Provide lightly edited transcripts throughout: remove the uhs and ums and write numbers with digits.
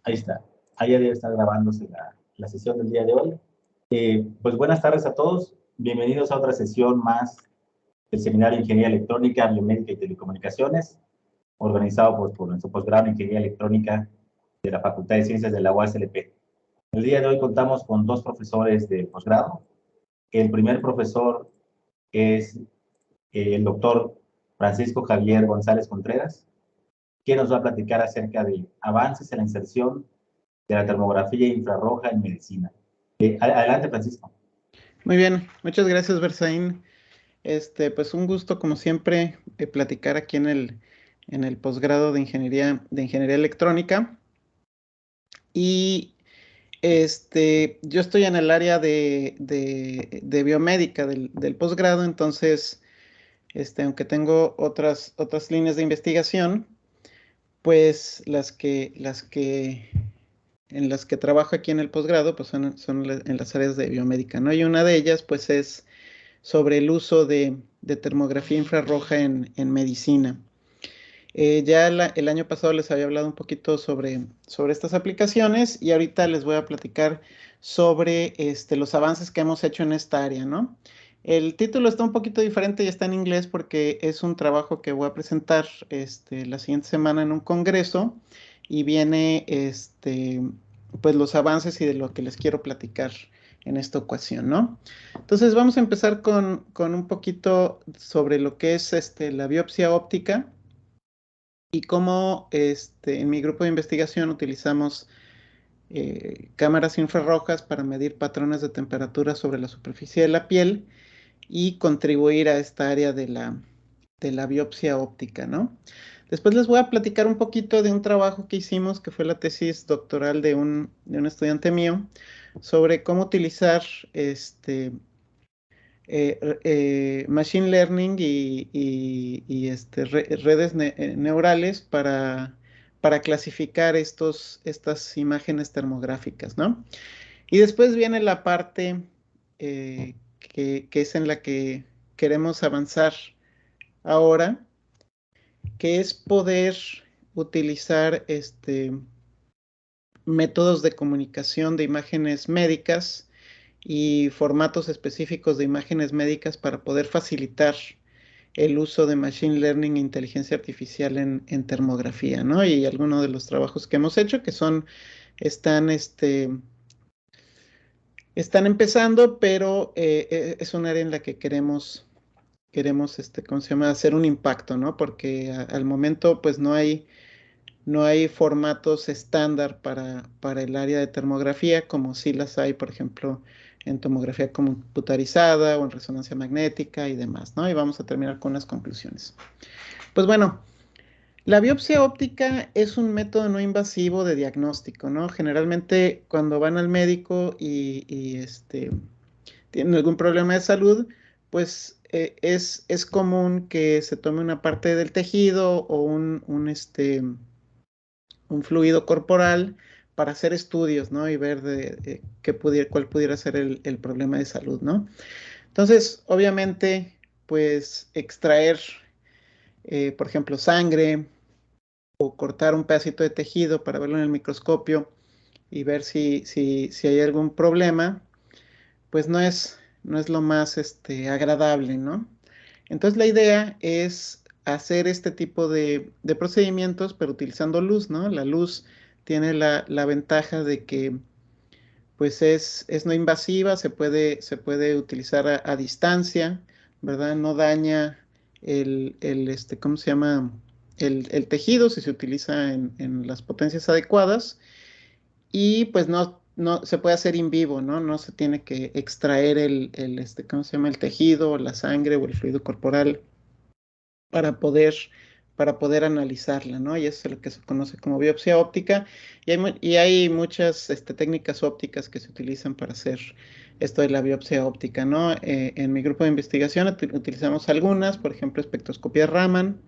Ahí está. Ahí debe estar grabándose la sesión del día de hoy. Pues buenas tardes a todos. Bienvenidos a otra sesión más del Seminario de Ingeniería Electrónica, Biomédica y Telecomunicaciones, organizado por nuestro posgrado en Ingeniería Electrónica de la Facultad de Ciencias de la UASLP. El día de hoy contamos con dos profesores de posgrado. El primer profesor es el doctor Francisco Javier González Contreras, quien nos va a platicar acerca de avances en la inserción de la termografía infrarroja en medicina. Adelante, Francisco. Muy bien, muchas gracias, Berzaín. Pues un gusto, como siempre, platicar aquí en el posgrado de Ingeniería Electrónica. Y yo estoy en el área de biomédica del posgrado, entonces, aunque tengo otras líneas de investigación, pues en las que trabajo aquí en el posgrado, pues son en las áreas de biomédica, ¿no? Y una de ellas, pues, es sobre el uso de termografía infrarroja en medicina. Ya el año pasado les había hablado un poquito sobre estas aplicaciones y ahorita les voy a platicar sobre los avances que hemos hecho en esta área, ¿no? El título está un poquito diferente y está en inglés porque es un trabajo que voy a presentar la siguiente semana en un congreso y viene pues los avances y de lo que les quiero platicar en esta ocasión, ¿no? Entonces vamos a empezar con un poquito sobre lo que es la biopsia óptica y cómo en mi grupo de investigación utilizamos cámaras infrarrojas para medir patrones de temperatura sobre la superficie de la piel y contribuir a esta área de la biopsia óptica, ¿no? Después les voy a platicar un poquito de un trabajo que hicimos, que fue la tesis doctoral de un estudiante mío, sobre cómo utilizar machine learning redes neurales para clasificar estas imágenes termográficas, ¿no? Y después viene la parte que es en la que queremos avanzar ahora, que es poder utilizar métodos de comunicación de imágenes médicas y formatos específicos de imágenes médicas para poder facilitar el uso de Machine Learning e inteligencia artificial en termografía, ¿no? Y algunos de los trabajos que hemos hecho que están, están empezando, pero es un área en la que queremos, ¿cómo se llama? Hacer un impacto, ¿no? Porque al momento, pues no hay formatos estándar para el área de termografía, como sí las hay, por ejemplo, en tomografía computarizada o en resonancia magnética y demás, ¿no? Y vamos a terminar con las conclusiones. Pues bueno, la biopsia óptica es un método no invasivo de diagnóstico, ¿no? Generalmente cuando van al médico y tienen algún problema de salud, pues es común que se tome una parte del tejido o un fluido corporal para hacer estudios, ¿no? Y ver cuál pudiera ser el problema de salud, ¿no? Entonces, obviamente, pues extraer, por ejemplo, sangre o cortar un pedacito de tejido para verlo en el microscopio y ver si hay algún problema, pues no es lo más agradable, ¿no? Entonces la idea es hacer este tipo de procedimientos, pero utilizando luz, ¿no? La luz tiene la ventaja de que pues es no invasiva, se puede utilizar a distancia, ¿verdad? No daña ¿cómo se llama? El tejido si se utiliza en las potencias adecuadas y pues no se puede hacer in vivo, ¿no? No se tiene que extraer ¿cómo se llama? El tejido, la sangre o el fluido corporal para poder, para poder analizarla, ¿no? Y eso es lo que se conoce como biopsia óptica. Y hay muchas técnicas ópticas que se utilizan para hacer esto de la biopsia óptica, ¿no? En mi grupo de investigación utilizamos algunas, por ejemplo, espectroscopía Raman,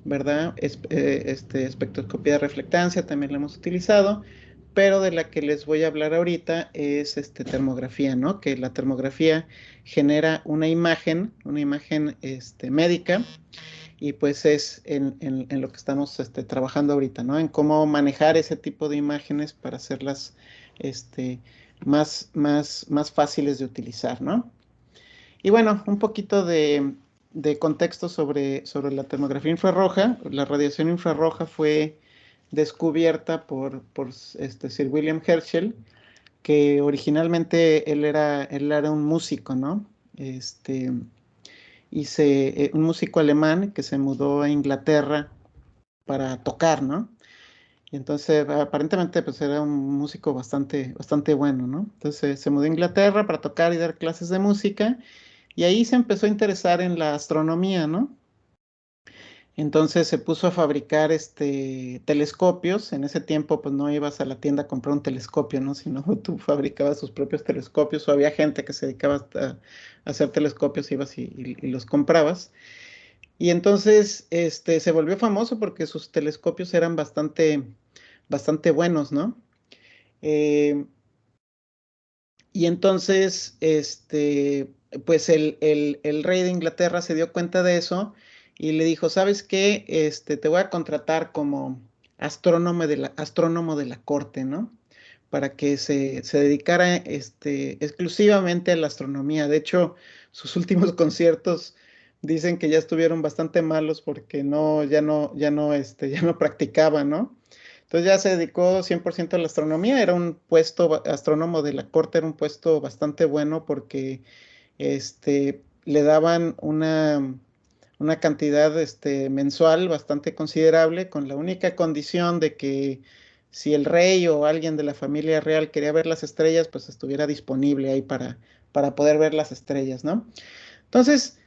¿verdad? Espectroscopía de reflectancia también la hemos utilizado, pero de la que les voy a hablar ahorita es termografía, ¿no? Que la termografía genera una imagen médica y pues es en lo que estamos trabajando ahorita, ¿no? En cómo manejar ese tipo de imágenes para hacerlas más fáciles de utilizar, ¿no? Y bueno, un poquito de contexto sobre la termografía infrarroja. La radiación infrarroja fue descubierta por Sir William Herschel, que originalmente él era un músico, ¿no? Este, un músico alemán que se mudó a Inglaterra para tocar, ¿no? Y entonces aparentemente pues era un músico bastante bueno, ¿no? Entonces se mudó a Inglaterra para tocar y dar clases de música y ahí se empezó a interesar en la astronomía, ¿no? Entonces se puso a fabricar telescopios. En ese tiempo, pues no ibas a la tienda a comprar un telescopio, ¿no? Sino tú fabricabas tus propios telescopios o había gente que se dedicaba a hacer telescopios, ibas y los comprabas. Y entonces se volvió famoso porque sus telescopios eran bastante buenos, ¿no? Eh, y entonces, pues el rey de Inglaterra se dio cuenta de eso y le dijo, ¿sabes qué? Te voy a contratar como astrónomo de la corte, ¿no? Para que se dedicara exclusivamente a la astronomía. De hecho, sus últimos conciertos dicen que ya estuvieron bastante malos porque ya no practicaba, ¿no? Entonces ya se dedicó 100% a la astronomía, era un puesto, astrónomo de la corte, era un puesto bastante bueno porque le daban una cantidad mensual bastante considerable, con la única condición de que si el rey o alguien de la familia real quería ver las estrellas, pues estuviera disponible ahí para poder ver las estrellas, ¿no? Entonces,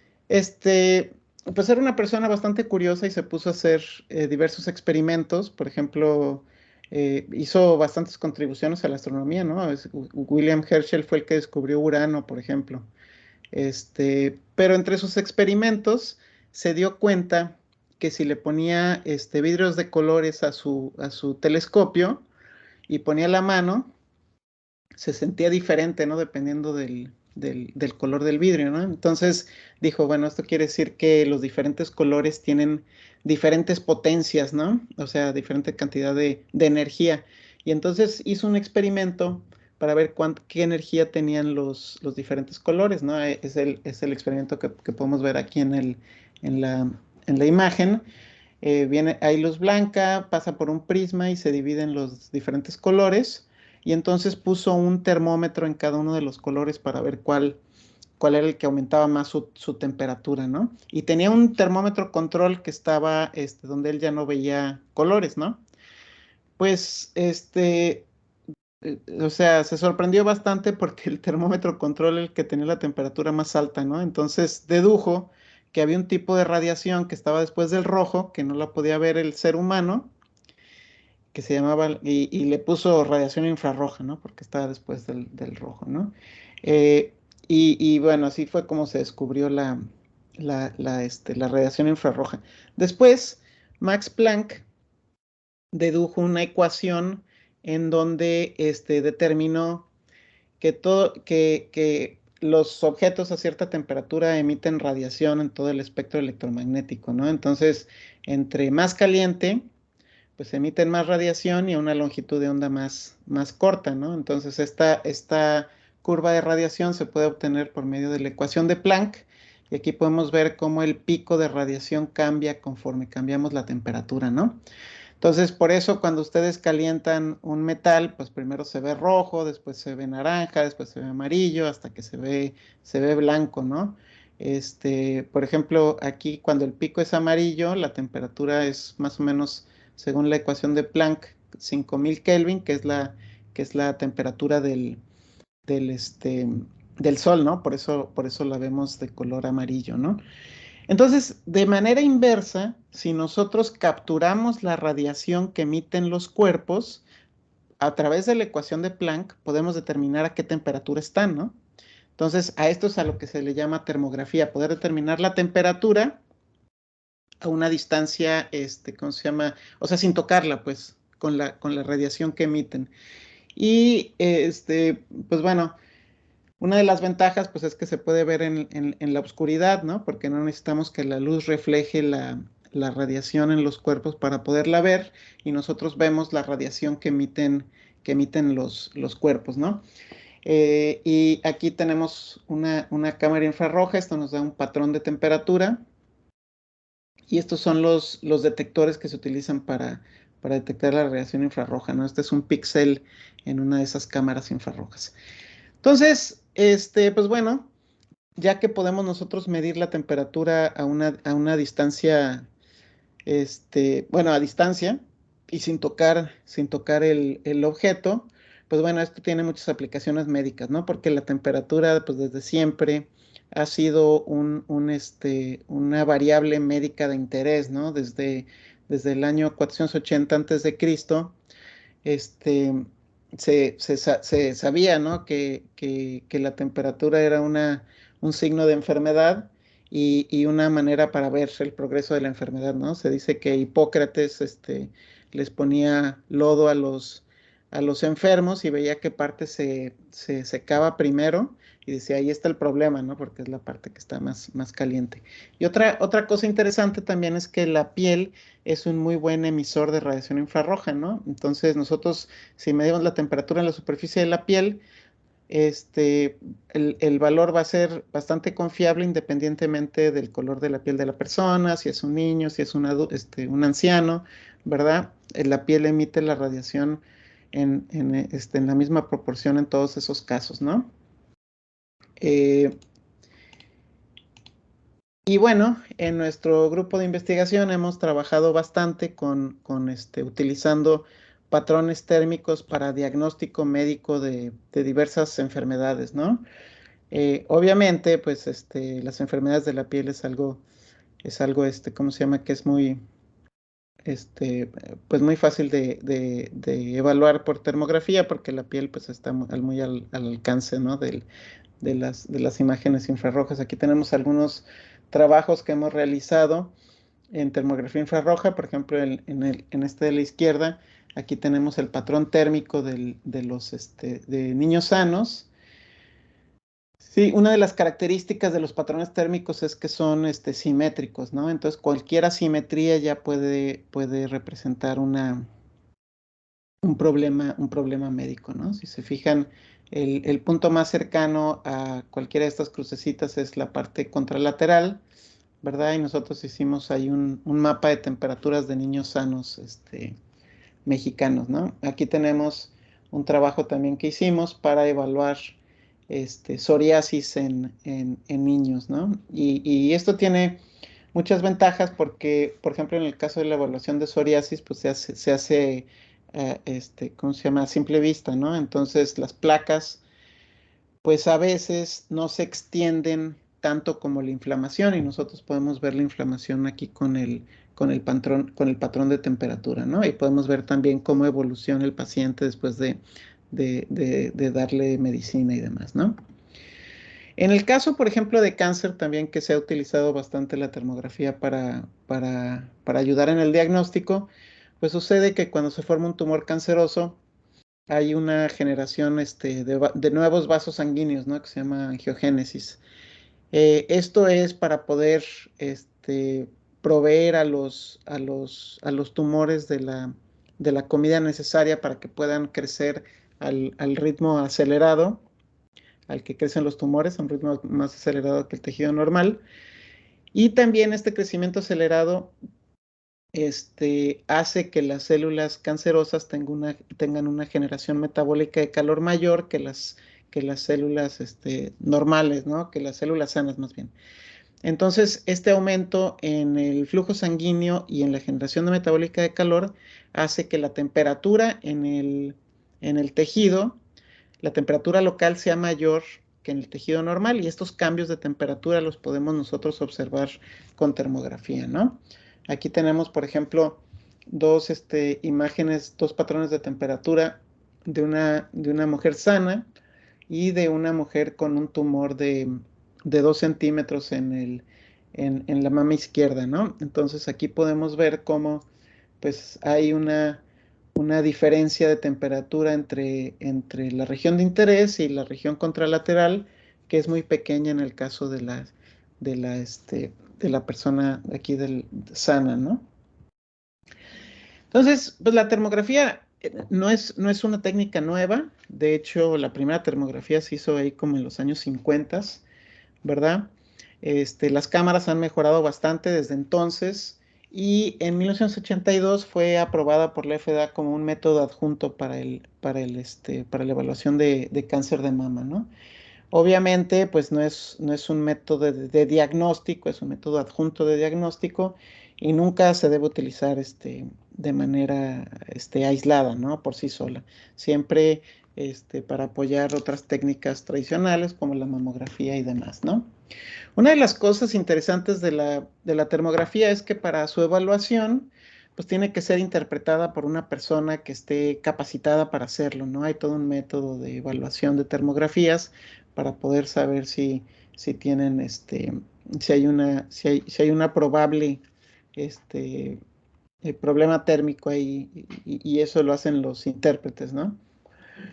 pues era una persona bastante curiosa y se puso a hacer diversos experimentos. Por ejemplo, hizo bastantes contribuciones a la astronomía, ¿no? William Herschel fue el que descubrió Urano, por ejemplo. Pero entre sus experimentos se dio cuenta que si le ponía vidrios de colores a su telescopio y ponía la mano, se sentía diferente, ¿no? Dependiendo del color del vidrio, ¿no? Entonces dijo, bueno, esto quiere decir que los diferentes colores tienen diferentes potencias, ¿no? O sea, diferente cantidad de energía. Y entonces hizo un experimento para ver qué energía tenían los diferentes colores, ¿no? Es el experimento que podemos ver aquí en la imagen. Hay luz blanca, pasa por un prisma y se dividen los diferentes colores. Y entonces puso un termómetro en cada uno de los colores para ver cuál era el que aumentaba más su temperatura, ¿no? Y tenía un termómetro control que estaba donde él ya no veía colores, ¿no? Pues, o sea, se sorprendió bastante porque el termómetro control era el que tenía la temperatura más alta, ¿no? Entonces dedujo que había un tipo de radiación que estaba después del rojo, que no la podía ver el ser humano, que se llamaba, y le puso radiación infrarroja, ¿no? Porque estaba después del rojo, ¿no? Eh, y bueno, así fue como se descubrió la radiación infrarroja. Después, Max Planck dedujo una ecuación en donde determinó que los objetos a cierta temperatura emiten radiación en todo el espectro electromagnético, ¿no? Entonces, entre más caliente, pues emiten más radiación y a una longitud de onda más corta, ¿no? Entonces, esta curva de radiación se puede obtener por medio de la ecuación de Planck, y aquí podemos ver cómo el pico de radiación cambia conforme cambiamos la temperatura, ¿no? Entonces, por eso cuando ustedes calientan un metal, pues primero se ve rojo, después se ve naranja, después se ve amarillo, hasta que se ve blanco, ¿no? Por ejemplo, aquí cuando el pico es amarillo, la temperatura es más o menos, según la ecuación de Planck, 5000 Kelvin, que es la temperatura del Sol, ¿no? Por eso la vemos de color amarillo, ¿no? Entonces, de manera inversa, si nosotros capturamos la radiación que emiten los cuerpos, a través de la ecuación de Planck podemos determinar a qué temperatura están, ¿no? Entonces, a esto es a lo que se le llama termografía, poder determinar la temperatura a una distancia, ¿cómo se llama? O sea, sin tocarla, pues, con la radiación que emiten. Y, pues bueno, Una de las ventajas, pues, es que se puede ver en la oscuridad, ¿no? Porque no necesitamos que la luz refleje la radiación en los cuerpos para poderla ver, y nosotros vemos la radiación que emiten los cuerpos, ¿no? Y aquí tenemos una cámara infrarroja. Esto nos da un patrón de temperatura, y estos son los detectores que se utilizan para detectar la radiación infrarroja, ¿no? Este es un píxel en una de esas cámaras infrarrojas. Entonces, pues bueno, ya que podemos nosotros medir la temperatura a una distancia, bueno, a distancia y sin tocar el objeto, pues bueno, esto tiene muchas aplicaciones médicas, ¿no? Porque la temperatura, pues desde siempre ha sido una variable médica de interés, ¿no? Desde el año 480 antes de Cristo, este, se sabía, ¿no? Que la temperatura era un signo de enfermedad, y una manera para ver el progreso de la enfermedad, ¿no? Se dice que Hipócrates, les ponía lodo a los enfermos y veía qué parte se secaba primero, y decía, ahí está el problema, ¿no? Porque es la parte que está más caliente. Y otra cosa interesante también es que la piel es un muy buen emisor de radiación infrarroja, ¿no? Entonces nosotros, si medimos la temperatura en la superficie de la piel, el valor va a ser bastante confiable independientemente del color de la piel de la persona, si es un niño, si es un anciano, ¿verdad? La piel emite la radiación en la misma proporción en todos esos casos, ¿no? Eh, y bueno, en nuestro grupo de investigación hemos trabajado bastante utilizando patrones térmicos para diagnóstico médico de diversas enfermedades, ¿no? Obviamente, pues, las enfermedades de la piel es algo, ¿cómo se llama? Que es pues muy fácil de evaluar por termografía, porque la piel, pues, está muy al alcance, ¿no? De las imágenes infrarrojas. Aquí tenemos algunos trabajos que hemos realizado en termografía infrarroja. Por ejemplo, en este de la izquierda, aquí tenemos el patrón térmico de niños sanos. Sí, una de las características de los patrones térmicos es que son simétricos, ¿no? Entonces, cualquier asimetría ya puede representar un problema médico, ¿no? Si se fijan, el punto más cercano a cualquiera de estas crucecitas es la parte contralateral, ¿verdad? Y nosotros hicimos ahí un mapa de temperaturas de niños sanos, mexicanos, ¿no? Aquí tenemos un trabajo también que hicimos para evaluar psoriasis en niños, ¿no? Y esto tiene muchas ventajas porque, por ejemplo, en el caso de la evaluación de psoriasis, pues se hace, ¿cómo se llama? A simple vista, ¿no? Entonces, las placas, pues a veces no se extienden tanto como la inflamación, y nosotros podemos ver la inflamación aquí con el patrón de temperatura, ¿no? Y podemos ver también cómo evoluciona el paciente después de darle medicina y demás, ¿no? En el caso, por ejemplo, de cáncer también, que se ha utilizado bastante la termografía para ayudar en el diagnóstico, pues sucede que cuando se forma un tumor canceroso, hay una generación de nuevos vasos sanguíneos, ¿no? Que se llama angiogénesis. Esto es para poder proveer a los tumores de la comida necesaria para que puedan crecer al ritmo acelerado al que crecen los tumores, a un ritmo más acelerado que el tejido normal. Y también este crecimiento acelerado hace que las células cancerosas tengan una generación metabólica de calor mayor que las células normales, ¿no? Que las células sanas, más bien. Entonces, este aumento en el flujo sanguíneo y en la generación de metabólica de calor hace que la temperatura en el tejido, la temperatura local, sea mayor que en el tejido normal, y estos cambios de temperatura los podemos nosotros observar con termografía, ¿no? Aquí tenemos, por ejemplo, dos imágenes, dos patrones de temperatura de una mujer sana y de una mujer con un tumor de 2 centímetros en la mama izquierda, ¿no? Entonces aquí podemos ver cómo, pues, hay una diferencia de temperatura entre la región de interés y la región contralateral, que es muy pequeña en el caso de la persona aquí sana, ¿no? Entonces, pues la termografía no es una técnica nueva. De hecho, la primera termografía se hizo ahí como en los años 50, ¿verdad? Las cámaras han mejorado bastante desde entonces y en 1982 fue aprobada por la FDA como un método adjunto para la evaluación de cáncer de mama, ¿no? Obviamente, pues no es un método de diagnóstico, es un método adjunto de diagnóstico y nunca se debe utilizar de manera aislada, ¿no? Por sí sola. Siempre para apoyar otras técnicas tradicionales como la mamografía y demás, ¿no? Una de las cosas interesantes de la termografía es que para su evaluación, pues tiene que ser interpretada por una persona que esté capacitada para hacerlo, ¿no? Hay todo un método de evaluación de termografías para poder saber si tienen, si hay una probable, este, problema térmico ahí, y eso lo hacen los intérpretes, ¿no?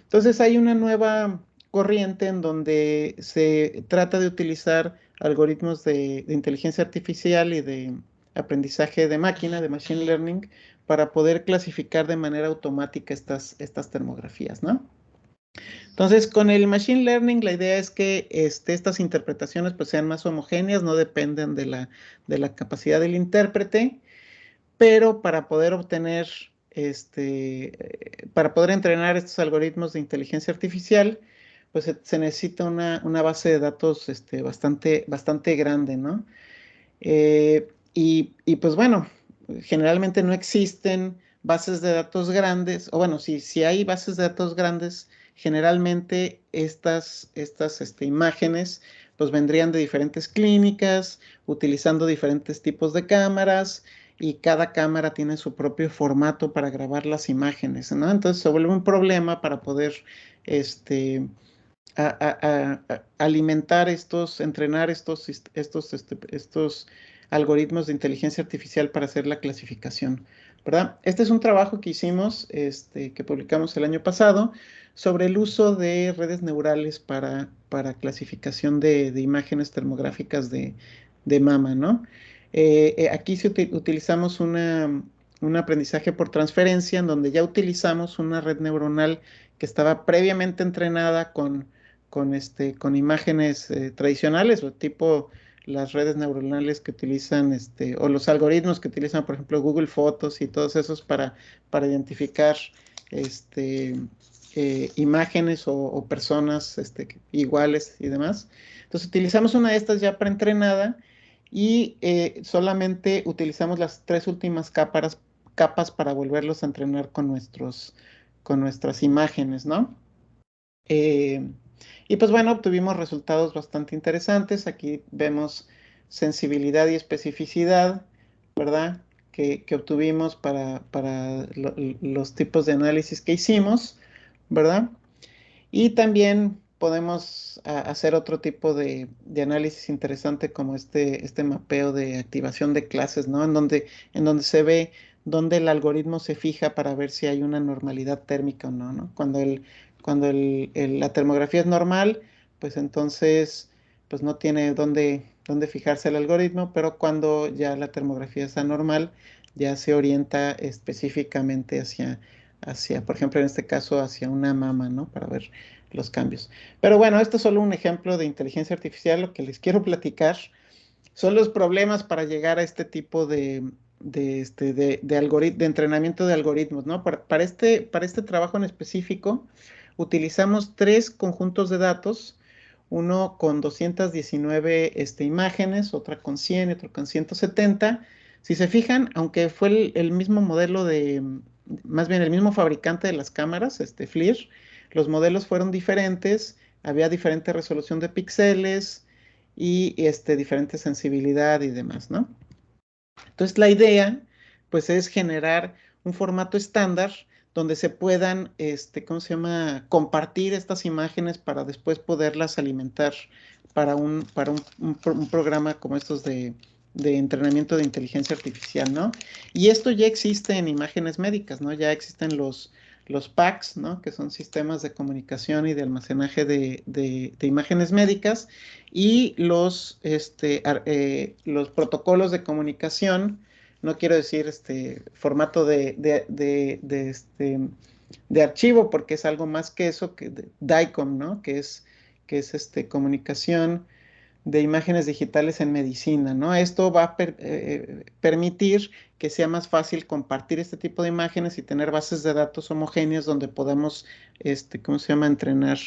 Entonces hay una nueva corriente en donde se trata de utilizar algoritmos de inteligencia artificial y de aprendizaje de máquina, de machine learning, para poder clasificar de manera automática estas termografías, ¿no? Entonces, con el machine learning, la idea es que estas interpretaciones pues, sean más homogéneas, no dependen de la capacidad del intérprete, pero para poder obtener, para poder entrenar estos algoritmos de inteligencia artificial, pues se necesita una base de datos bastante grande, ¿no? Y pues bueno, generalmente no existen bases de datos grandes, o bueno, si hay bases de datos grandes, generalmente estas imágenes pues vendrían de diferentes clínicas, utilizando diferentes tipos de cámaras, y cada cámara tiene su propio formato para grabar las imágenes, ¿no? Entonces se vuelve un problema para poder este, alimentar entrenar estos algoritmos de inteligencia artificial para hacer la clasificación, ¿verdad? Este es un trabajo que hicimos, que publicamos el año pasado, sobre el uso de redes neurales para clasificación de imágenes termográficas de mama, ¿no? Aquí utilizamos un aprendizaje por transferencia, en donde ya utilizamos una red neuronal que estaba previamente entrenada con imágenes tradicionales, o tipo las redes neuronales que utilizan, o los algoritmos que utilizan, por ejemplo, Google Fotos y todos esos para identificar este, imágenes o personas iguales y demás. Entonces utilizamos una de estas ya preentrenada y solamente utilizamos las tres últimas capas para volverlos a entrenar con nuestras imágenes, ¿no? Eh, y pues bueno, obtuvimos resultados bastante interesantes. Aquí vemos sensibilidad y especificidad, ¿verdad? Que obtuvimos para los tipos de análisis que hicimos, ¿verdad? Y también podemos hacer otro tipo de análisis interesante como este mapeo de activación de clases, ¿no? En donde se ve dónde el algoritmo se fija para ver si hay una normalidad térmica o no, ¿no? La termografía es normal, pues entonces pues no tiene dónde fijarse el algoritmo, pero cuando ya la termografía es anormal, ya se orienta específicamente por ejemplo, en este caso, hacia una mama, ¿no? Para ver los cambios. Pero bueno, esto es solo un ejemplo de inteligencia artificial. Lo que les quiero platicar son los problemas para llegar a este tipo de entrenamiento de algoritmos, ¿no? Para este trabajo en específico, utilizamos tres conjuntos de datos, uno con 219 imágenes, otra con 100 y otro con 170. Si se fijan, aunque fue el mismo modelo más bien el mismo fabricante de las cámaras, FLIR, los modelos fueron diferentes, había diferente resolución de píxeles y diferente sensibilidad y demás, ¿no? Entonces la idea, pues, es generar un formato estándar donde se puedan, ¿cómo se llama? Compartir estas imágenes para después poderlas alimentar para un programa como estos de entrenamiento de inteligencia artificial, ¿no? Y esto ya existe en imágenes médicas, ¿no? Ya existen los PACS, ¿no? Que son sistemas de comunicación y de almacenaje de imágenes médicas, y los protocolos de comunicación, no quiero decir formato de archivo, porque es algo más que eso, que DICOM, ¿no? Que es comunicación de imágenes digitales en medicina, ¿no? Esto va a permitir que sea más fácil compartir este tipo de imágenes y tener bases de datos homogéneas donde podamos, ¿cómo se llama?, entrenar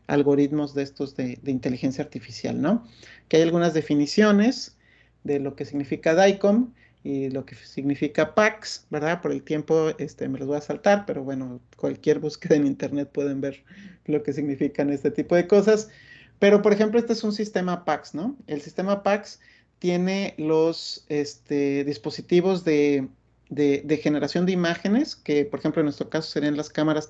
algoritmos de estos de inteligencia artificial, ¿no? Que hay algunas definiciones de lo que significa DICOM y lo que significa PACS, ¿verdad? Por el tiempo, me los voy a saltar, pero bueno, cualquier búsqueda en internet pueden ver lo que significan este tipo de cosas. Pero, por ejemplo, este es un sistema PACS, ¿no? El sistema PACS tiene los dispositivos de generación de imágenes, que, por ejemplo, en nuestro caso serían las cámaras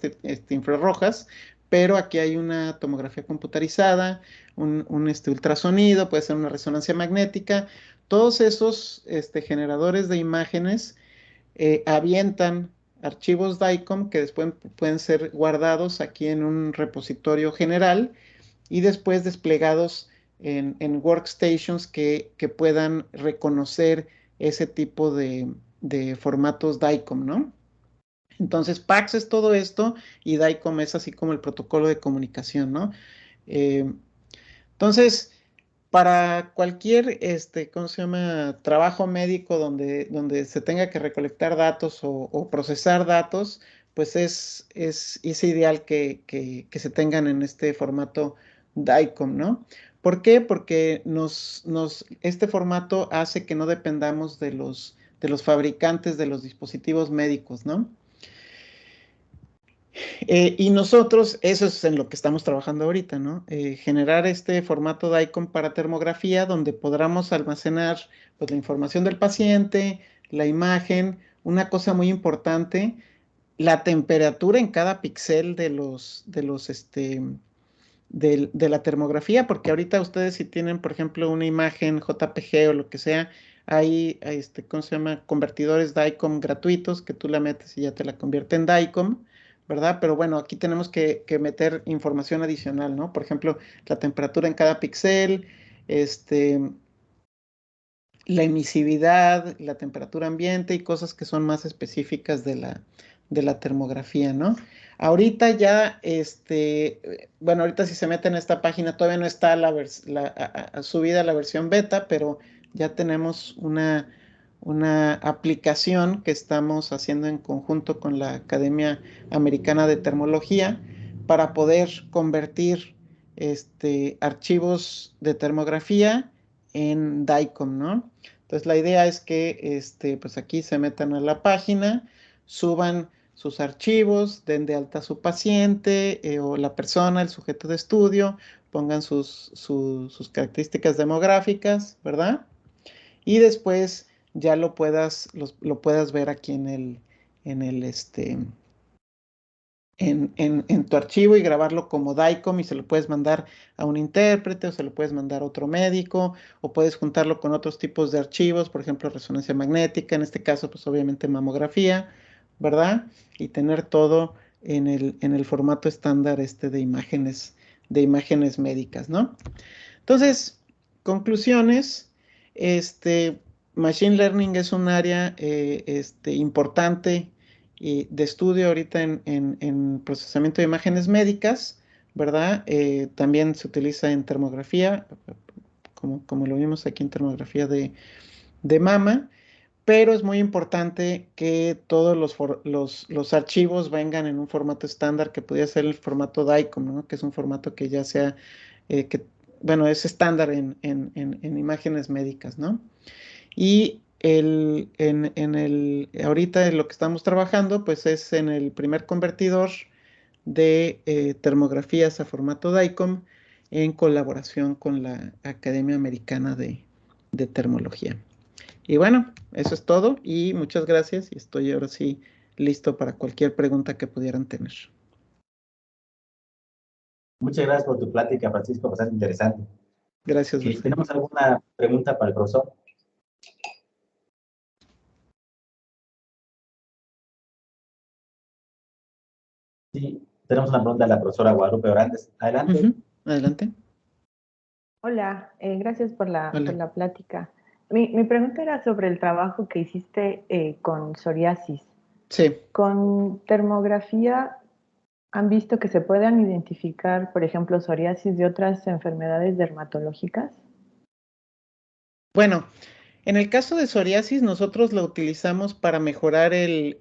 infrarrojas, pero aquí hay una tomografía computarizada, un ultrasonido, puede ser una resonancia magnética. Todos esos generadores de imágenes avientan archivos DICOM que después pueden ser guardados aquí en un repositorio general y después desplegados en workstations que puedan reconocer ese tipo de formatos DICOM, ¿no? Entonces, PACS es todo esto y DICOM es así como el protocolo de comunicación, ¿no? Eh, entonces, para cualquier, ¿cómo se llama?, trabajo médico donde se tenga que recolectar datos o procesar datos, pues es ideal que se tengan en este formato DICOM, ¿no? ¿Por qué? Porque este formato hace que no dependamos de los fabricantes de los dispositivos médicos, ¿no? Y nosotros, eso es en lo que estamos trabajando ahorita, ¿no? Generar este formato DICOM para termografía donde podamos almacenar, pues, la información del paciente, la imagen, una cosa muy importante, la temperatura en cada píxel de la termografía, porque ahorita ustedes, si tienen, por ejemplo, una imagen JPG o lo que sea, hay ¿cómo se llama?, convertidores DICOM gratuitos que tú la metes y ya te la convierte en DICOM, ¿verdad? Pero bueno, aquí tenemos que meter información adicional, ¿no? Por ejemplo, la temperatura en cada píxel, la emisividad, la temperatura ambiente y cosas que son más específicas de la termografía, ¿no? Ahorita ya, bueno, ahorita si se meten en esta página todavía no está subida la versión beta, pero ya tenemos una aplicación que estamos haciendo en conjunto con la Academia Americana de Termología para poder convertir archivos de termografía en DICOM, ¿no? Entonces la idea es que pues aquí se metan a la página, suban sus archivos, den de alta a su paciente o la persona, el sujeto de estudio, pongan sus características demográficas, ¿verdad? Y después ya lo puedas ver aquí en el, en tu archivo y grabarlo como DICOM y se lo puedes mandar a un intérprete o se lo puedes mandar a otro médico o puedes juntarlo con otros tipos de archivos, por ejemplo, resonancia magnética, en este caso, pues obviamente mamografía, ¿verdad? Y tener todo en el formato estándar de imágenes médicas, ¿no? Entonces, conclusiones, Machine Learning es un área importante y de estudio ahorita en procesamiento de imágenes médicas, ¿verdad? También se utiliza en termografía, como lo vimos aquí en termografía de mama, pero es muy importante que todos los archivos vengan en un formato estándar que podría ser el formato DICOM, ¿no? Que es un formato que ya sea, bueno, es estándar en imágenes médicas, ¿no? Y ahorita en lo que estamos trabajando, pues es en el primer convertidor de termografías a formato DICOM en colaboración con la Academia Americana de Termología. Y bueno, eso es todo y muchas gracias y estoy ahora sí listo para cualquier pregunta que pudieran tener. Muchas gracias por tu plática, Francisco, bastante interesante. Gracias, Berfel. ¿Tenemos alguna pregunta para el profesor? Sí, tenemos una pregunta de la profesora Guadalupe Orantes. Adelante. Adelante. Hola, gracias por Hola. la plática. Mi pregunta era sobre el trabajo que hiciste con psoriasis. Sí. Con termografía, ¿han visto que se puedan identificar, por ejemplo, psoriasis de otras enfermedades dermatológicas? Bueno, en el caso de psoriasis, nosotros lo utilizamos para mejorar el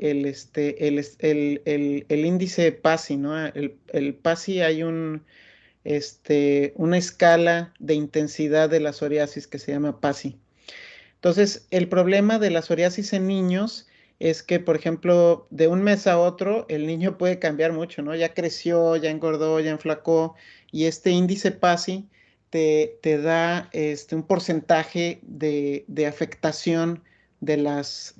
índice PASI, ¿no? El PASI hay una escala de intensidad de la psoriasis que se llama PASI. Entonces, el problema de la psoriasis en niños es que, por ejemplo, de un mes a otro, el niño puede cambiar mucho, ¿no? Ya creció, ya engordó, ya enflacó, y este índice PASI te da un porcentaje de afectación de las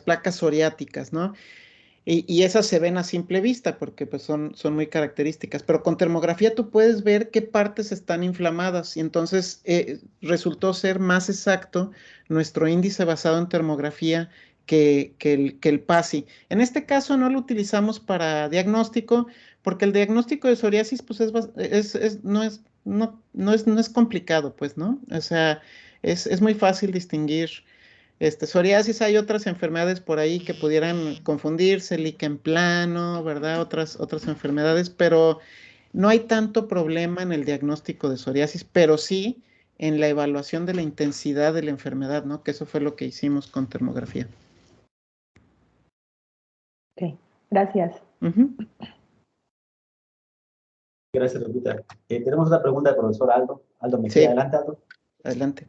placas psoriáticas, ¿no? Y esas se ven a simple vista porque pues, son muy características. Pero con termografía tú puedes ver qué partes están inflamadas y entonces resultó ser más exacto nuestro índice basado en termografía que el PASI. En este caso no lo utilizamos para diagnóstico porque el diagnóstico de psoriasis pues no es complicado, pues, ¿no? O sea, es muy fácil distinguir psoriasis, hay otras enfermedades por ahí que pudieran confundirse, líquen plano, ¿verdad? Otras enfermedades, pero no hay tanto problema en el diagnóstico de psoriasis, pero sí en la evaluación de la intensidad de la enfermedad, ¿no? Que eso fue lo que hicimos con termografía. Ok, gracias. Gracias, Lupita. Tenemos una pregunta del profesor Aldo. Aldo Mejía, Sí. adelante, Aldo. Adelante.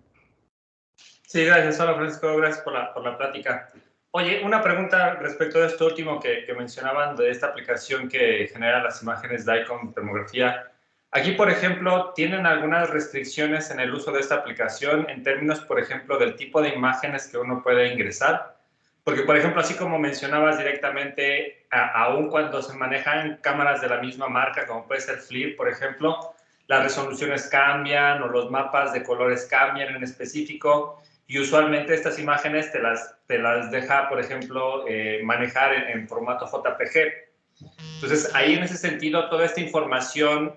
Sí, gracias. Hola, Francisco. Gracias por la plática. Oye, una pregunta respecto de esto último que mencionaban de esta aplicación que genera las imágenes DICOM termografía. Aquí, por ejemplo, ¿tienen algunas restricciones en el uso de esta aplicación en términos, por ejemplo, del tipo de imágenes que uno puede ingresar? Porque, por ejemplo, así como mencionabas directamente, aún cuando se manejan cámaras de la misma marca, como puede ser FLIR, por ejemplo, las resoluciones cambian o los mapas de colores cambian en específico. Y usualmente estas imágenes te las deja, por ejemplo, manejar en formato JPG. Entonces, ahí en ese sentido, toda esta información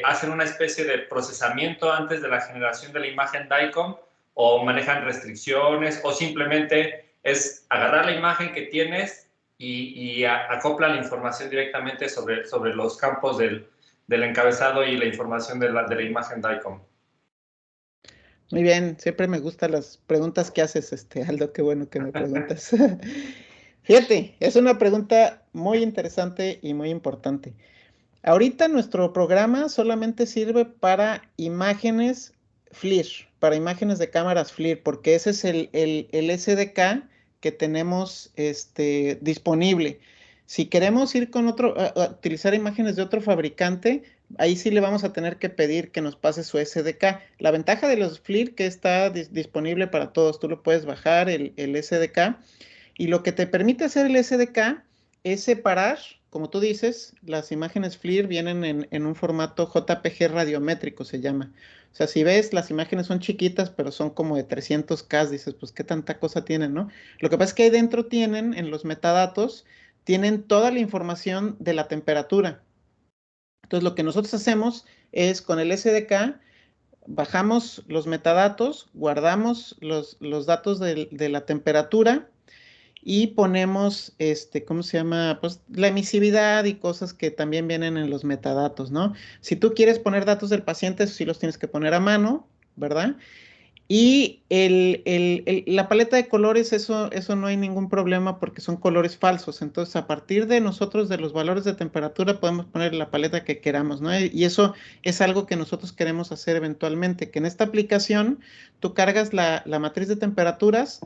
hacen una especie de procesamiento antes de la generación de la imagen DICOM o manejan restricciones o simplemente es agarrar la imagen que tienes y acopla la información directamente sobre los campos del encabezado y la información de la imagen DICOM. Muy bien, siempre me gustan las preguntas que haces, Aldo, qué bueno que me preguntas. Fíjate, es una pregunta muy interesante y muy importante. Ahorita nuestro programa solamente sirve para imágenes FLIR, para imágenes de cámaras FLIR, porque ese es el SDK que tenemos disponible. Si queremos ir con a utilizar imágenes de otro fabricante, ahí sí le vamos a tener que pedir que nos pase su SDK. La ventaja de los FLIR que está disponible para todos, tú lo puedes bajar el SDK y lo que te permite hacer el SDK es separar, como tú dices, las imágenes FLIR vienen en un formato JPG radiométrico, se llama. O sea, si ves, las imágenes son chiquitas, pero son como de 300K, dices, pues qué tanta cosa tienen, ¿no? Lo que pasa es que ahí dentro tienen, en los metadatos, tienen toda la información de la temperatura. Entonces, lo que nosotros hacemos es con el SDK, bajamos los metadatos, guardamos los datos de la temperatura y ponemos, ¿cómo se llama? Pues la emisividad y cosas que también vienen en los metadatos, ¿no? Si tú quieres poner datos del paciente, eso sí los tienes que poner a mano, ¿verdad? Y la paleta de colores, eso no hay ningún problema porque son colores falsos. Entonces, a partir de nosotros, de los valores de temperatura, podemos poner la paleta que queramos, ¿no? Y eso es algo que nosotros queremos hacer eventualmente, que en esta aplicación tú cargas la matriz de temperaturas,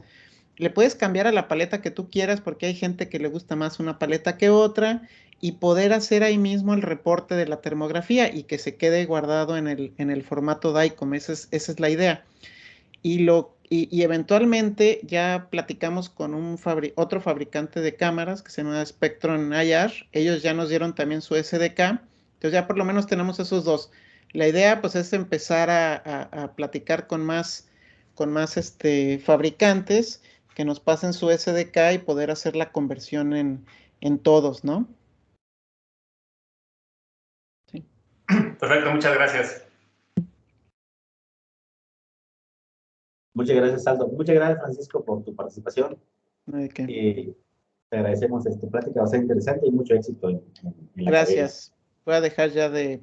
le puedes cambiar a la paleta que tú quieras porque hay gente que le gusta más una paleta que otra y poder hacer ahí mismo el reporte de la termografía y que se quede guardado en el formato DICOM. Esa es la idea. Y eventualmente ya platicamos con otro fabricante de cámaras que se llama Spectrum IR. Ellos ya nos dieron también su SDK. Entonces ya por lo menos tenemos esos dos. La idea pues es empezar a platicar con más fabricantes que nos pasen su SDK y poder hacer la conversión en todos, ¿no? Sí. Perfecto, muchas gracias. Muchas gracias, Aldo. Muchas gracias, Francisco, por tu participación. No hay de qué. Te agradecemos esta plática, va a ser interesante y mucho éxito en la carrera. Gracias. Voy a dejar ya de